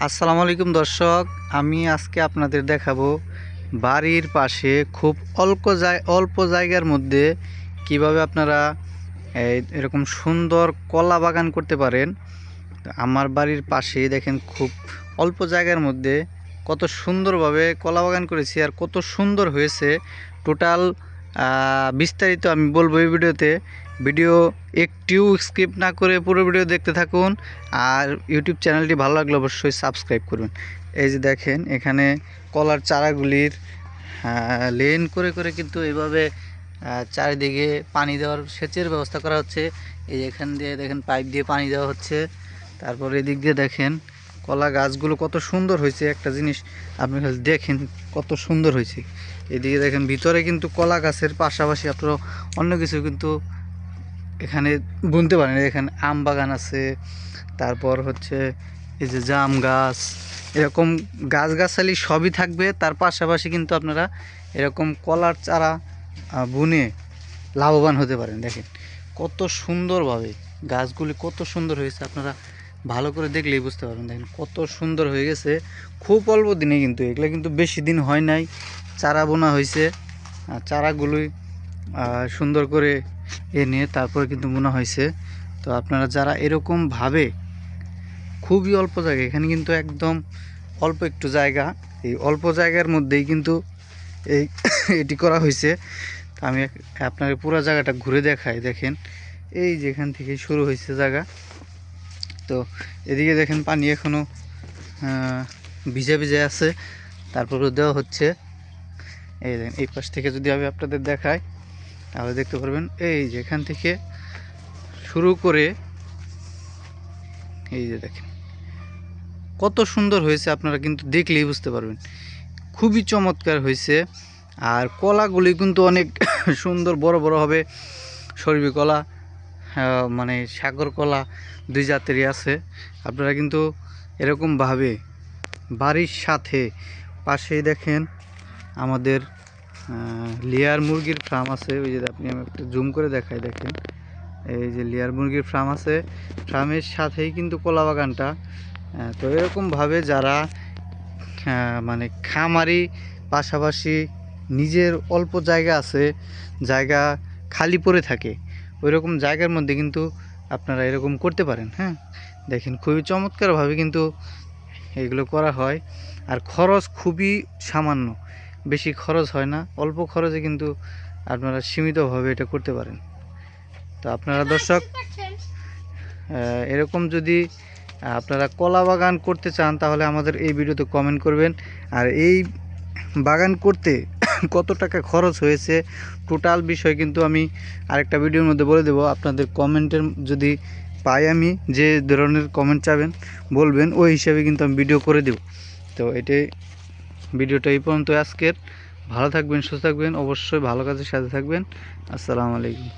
আসসালামু আলাইকুম দর্শক, আমি আজকে আপনাদের দেখাবো বাড়ির পাশে খুব অল্প জায়গার মধ্যে কিভাবে আপনারা এরকম সুন্দর কলা বাগান করতে পারেন। আমার বাড়ির পাশে দেখেন খুব অল্প জায়গার মধ্যে কত সুন্দরভাবে কলা বাগান করেছি আর কত সুন্দর হয়েছে। টোটাল বিস্তারিত আমি বলবো এই ভিডিওতে। ভিডিও একটিও স্কিপ না করে পুরো ভিডিও দেখতে থাকুন। আর ইউটিউব চ্যানেলটি ভালো লাগলে অবশ্যই সাবস্ক্রাইব করবেন। এই যে দেখেন এখানে কলার চারাগুলির লেন করে করে কিন্তু এইভাবে চারিদিকে পানি দেওয়ার সেচের ব্যবস্থা করা হচ্ছে। এই এখান দিয়ে দেখেন পাইপ দিয়ে পানি দেওয়া হচ্ছে। তারপর এদিক দিয়ে দেখেন কলা গাছগুলো কত সুন্দর হয়েছে। একটা জিনিস আপনি দেখেন কত সুন্দর হয়েছে। এদিকে দেখেন ভিতরে কিন্তু কলা গাছের পাশাপাশি আপনারা অন্য কিছু কিন্তু এখানে বুনতে পারেন। এখানে আম বাগান আছে, তারপর হচ্ছে এই যে জাম গাছ, এরকম গাছগাছালি সবই থাকবে। তার পাশাপাশি কিন্তু আপনারা এরকম কলার চারা বুনে লাভবান হতে পারেন। দেখেন কত সুন্দরভাবে গাছগুলি কত সুন্দর হয়েছে, আপনারা ভালো করে দেখলেই বুঝতে পারবেন। দেখেন কত সুন্দর হয়ে গেছে খুব অল্প দিনে, কিন্তু এগুলো কিন্তু বেশি দিন হয় নাই চারা বোনা হয়েছে। চারাগুলোই সুন্দর করে এনে তারপরে কিন্তু বোনা হয়েছে। তো আপনারা যারা এরকমভাবে খুবই অল্প জায়গা, এখানে কিন্তু একদম অল্প একটু জায়গা, এই অল্প জায়গার মধ্যেই কিন্তু এই এটি করা হয়েছে। আমি আপনার পুরো জায়গাটা ঘুরে দেখাই। দেখেন এই যেখান থেকে শুরু হয়েছে জায়গা, তো এদিকে দেখেন পানি এখনও ভিজে ভিজে আছে, তারপরে দেওয়া হচ্ছে। এই দেখেন এই পাশ থেকে যদি আমি আপনাদের দেখাই তাহলে দেখতে পারবেন এই যেখান থেকে শুরু করে এই যে দেখেন কত সুন্দর হয়েছে, আপনারা কিন্তু দেখলেই বুঝতে পারবেন খুবই চমৎকার হয়েছে। আর কলাগুলি কিন্তু অনেক সুন্দর বড় বড় হবে। সরবি কলা মানে সাগর কলা দুই জাতেরই আছে। আপনারা কিন্তু এরকমভাবে বাড়ির সাথে পাশেই দেখেন আমাদের লেয়ার মুরগির ফার্ম আছে। ওই যে আপনি আমি একটু জুম করে দেখাই, দেখেন এই যে লেয়ার মুরগির ফার্ম আছে, ফার্মের সাথেই কিন্তু কলা বাগানটা। তো এরকমভাবে যারা মানে খামারি পাশাপাশি নিজের অল্প জায়গা আছে, জায়গা খালি পড়ে থাকে, ওই রকম জায়গার মধ্যে কিন্তু আপনারা এরকম করতে পারেন। হ্যাঁ, দেখেন খুবই চমৎকারভাবে কিন্তু এগুলো করা হয়। আর খরচ খুবই সামান্য, বেশি খরচ হয় না, অল্প খরচে কিন্তু আপনারা সীমিতভাবে এটা করতে পারেন। তো আপনারা দর্শক এরকম যদি আপনারা কলা বাগান করতে চান তাহলে আমাদের এই ভিডিওতে কমেন্ট করবেন। আর এই বাগান করতে কত টাকা খরচ হয়েছে টোটাল বিষয় কিন্তু আমি আরেকটা ভিডিওর মধ্যে বলে দেবো। আপনাদের কমেন্টের যদি পাই, আমি যে ধরনের কমেন্ট চাবেন বলবেন, ওই হিসাবে কিন্তু আমি ভিডিও করে দেব। তো এটাই ভিডিওটা এই পর্যন্ত আজকের। ভালো থাকবেন, সুস্থ থাকবেন, অবশ্যই ভালো কাজের সাথে থাকবেন। আসসালামু আলাইকুম।